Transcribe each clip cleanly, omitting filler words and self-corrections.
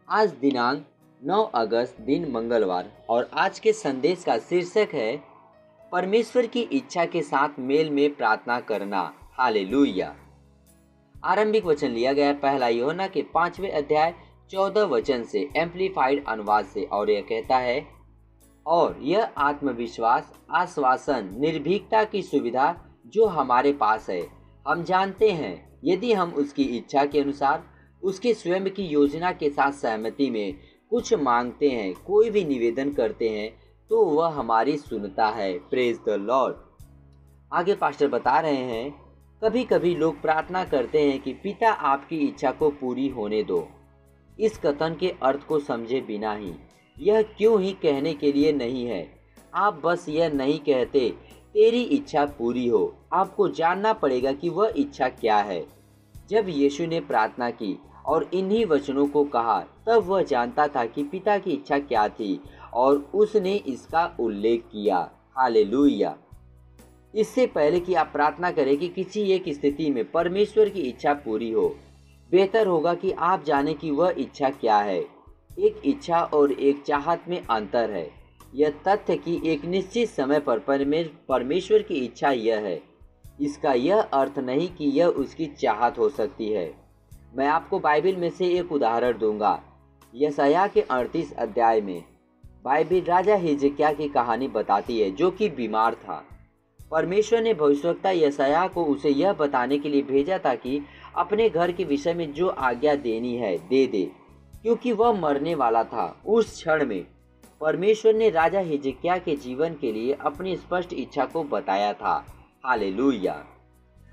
आज दिनांक 9 अगस्त दिन मंगलवार और आज के संदेश का शीर्षक है परमेश्वर की इच्छा के साथ मेल में प्रार्थना करना। हालेलुया। आरंभिक वचन लिया गया पहला यूहन्ना के 5वें अध्याय 14 वचन से एम्प्लीफाइड अनुवाद से और यह कहता है, और यह आत्मविश्वास, आश्वासन, निर्भीकता की सुविधा जो हमारे पास है, हम जानते हैं यदि हम उसकी इच्छा के अनुसार उसके स्वयं की योजना के साथ सहमति में कुछ मांगते हैं, कोई भी निवेदन करते हैं, तो वह हमारी सुनता है। Praise the Lord. आगे पास्टर बता रहे हैं, कभी कभी लोग प्रार्थना करते हैं कि पिता आपकी इच्छा को पूरी होने दो। इस कथन के अर्थ को समझे बिना ही यह क्यों ही कहने के लिए नहीं है। आप बस यह नहीं कहते तेरी इच्छा पूरी हो, आपको जानना पड़ेगा कि वह इच्छा क्या है। जब यीशु ने प्रार्थना की और इन्हीं वचनों को कहा, तब वह जानता था कि पिता की इच्छा क्या थी और उसने इसका उल्लेख किया। हालेलुया। इससे पहले कि आप प्रार्थना करें कि किसी एक स्थिति में परमेश्वर की इच्छा पूरी हो, बेहतर होगा कि आप जानें कि वह इच्छा क्या है। एक इच्छा और एक चाहत में अंतर है। यह तथ्य कि एक निश्चित समय पर परमेश्वर की इच्छा यह है, इसका यह अर्थ नहीं कि यह उसकी चाहत हो सकती है। मैं आपको बाइबल में से एक उदाहरण दूंगा। यशायाह के 38 अध्याय में बाइबल राजा हिजकिय्याह की कहानी बताती है, जो कि बीमार था। परमेश्वर ने भविष्यवक्ता यशायाह को उसे यह बताने के लिए भेजा था कि अपने घर के विषय में जो आज्ञा देनी है दे दे, क्योंकि वह मरने वाला था। उस क्षण में परमेश्वर ने राजा हिजकिय्याह के जीवन के लिए अपनी स्पष्ट इच्छा को बताया था। हालेलुया।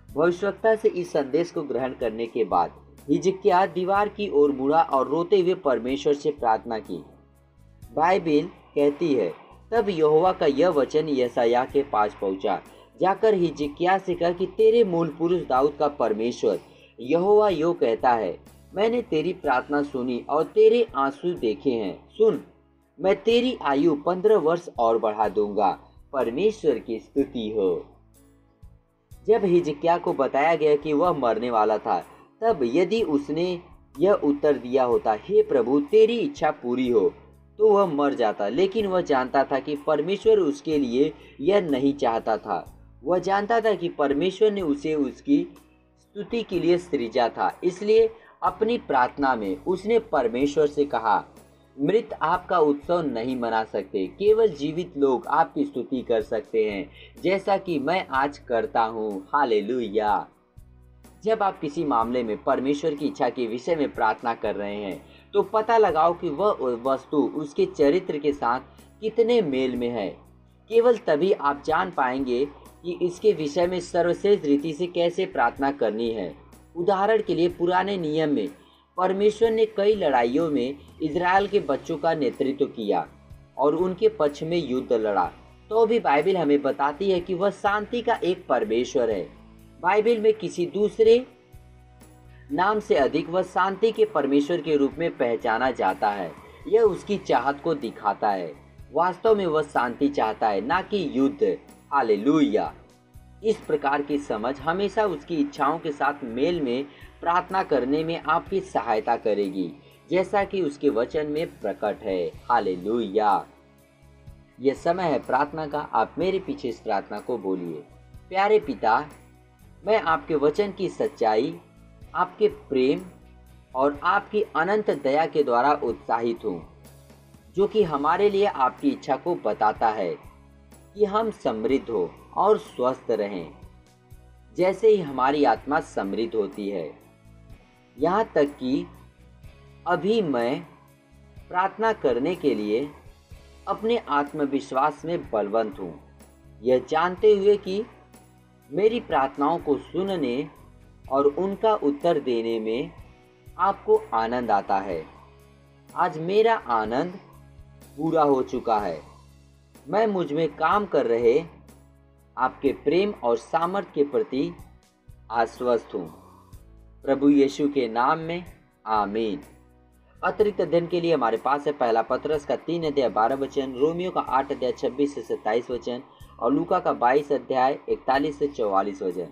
भविष्यवक्ता से इस संदेश को ग्रहण करने के बाद हिजकिय्याह दीवार की ओर मुड़ा और रोते हुए परमेश्वर से प्रार्थना की। बाइबल कहती है, तब यहोवा का यह वचन यशायाह के पास पहुंचा, जाकर हिजकिय्याह से कहा कि तेरे मूल पुरुष दाऊद का परमेश्वर यहोवा यो कहता है, मैंने तेरी प्रार्थना सुनी और तेरे आंसू देखे हैं। सुन, मैं तेरी आयु 15 वर्ष और बढ़ा दूंगा। परमेश्वर की स्तुति हो। जब हिजकिय्याह को बताया गया कि वह मरने वाला था, तब यदि उसने यह उत्तर दिया होता, हे प्रभु तेरी इच्छा पूरी हो, तो वह मर जाता। लेकिन वह जानता था कि परमेश्वर उसके लिए यह नहीं चाहता था। वह जानता था कि परमेश्वर ने उसे उसकी स्तुति के लिए सृजा था। इसलिए अपनी प्रार्थना में उसने परमेश्वर से कहा, मृत आपका उत्सव नहीं मना सकते, केवल जीवित लोग आपकी स्तुति कर सकते हैं, जैसा कि मैं आज करता हूँ। हालेलुया। जब आप किसी मामले में परमेश्वर की इच्छा के विषय में प्रार्थना कर रहे हैं, तो पता लगाओ कि वह वस्तु उसके चरित्र के साथ कितने मेल में है। केवल तभी आप जान पाएंगे कि इसके विषय में सर्वश्रेष्ठ रीति से कैसे प्रार्थना करनी है। उदाहरण के लिए, पुराने नियम में परमेश्वर ने कई लड़ाइयों में इजराइल के बच्चों का नेतृत्व किया और उनके पक्ष में युद्ध लड़ा। तो भी बाइबल हमें बताती है कि वह शांति का एक परमेश्वर है। बाइबल में किसी दूसरे नाम से अधिक वह शांति के परमेश्वर के रूप में पहचाना जाता है। यह उसकी चाहत को दिखाता है। वास्तव में वह शांति चाहता है, ना कि युद्ध। हालेलुया। इस प्रकार की समझ हमेशा उसकी इच्छाओं के साथ मेल में प्रार्थना करने में आपकी सहायता करेगी, जैसा कि उसके वचन में प्रकट है। हालेलुया। यह समय है प्रार्थना का। आप मेरे पीछे इस प्रार्थना को बोलिए। प्यारे पिता, मैं आपके वचन की सच्चाई, आपके प्रेम और आपकी अनंत दया के द्वारा उत्साहित हूँ, जो कि हमारे लिए आपकी इच्छा को बताता है कि हम समृद्ध हो और स्वस्थ रहें, जैसे ही हमारी आत्मा समृद्ध होती है। यहाँ तक कि अभी मैं प्रार्थना करने के लिए अपने आत्मविश्वास में बलवंत हूँ, यह जानते हुए कि मेरी प्रार्थनाओं को सुनने और उनका उत्तर देने में आपको आनंद आता है। आज मेरा आनंद पूरा हो चुका है। मैं मुझ में काम कर रहे आपके प्रेम और सामर्थ्य के प्रति आश्वस्त हूँ। प्रभु यीशु के नाम में आमीन। अतिरिक्त अध्ययन के लिए हमारे पास है पहला पतरस का 3 अध्याय 12 वचन, रोमियो का 8 अध्याय 26 से 27 वचन और लूका का 22 अध्याय 41 से 44 वचन।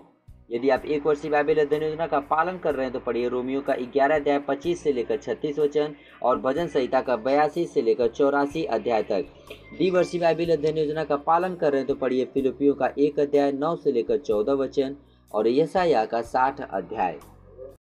यदि आप एक वर्षीय बाइबल अध्ययन योजना का पालन कर रहे हैं तो पढ़िए रोमियो का 11 अध्याय 25 से लेकर 36 वचन और भजन संहिता का 82 से लेकर 84 अध्याय तक। द्विवर्षीय बाइबल अध्ययन योजना का पालन कर रहे हैं तो पढ़िए फिलिपियों का 1 अध्याय 9 से लेकर 14 वचन और यशायाह का 60 अध्याय।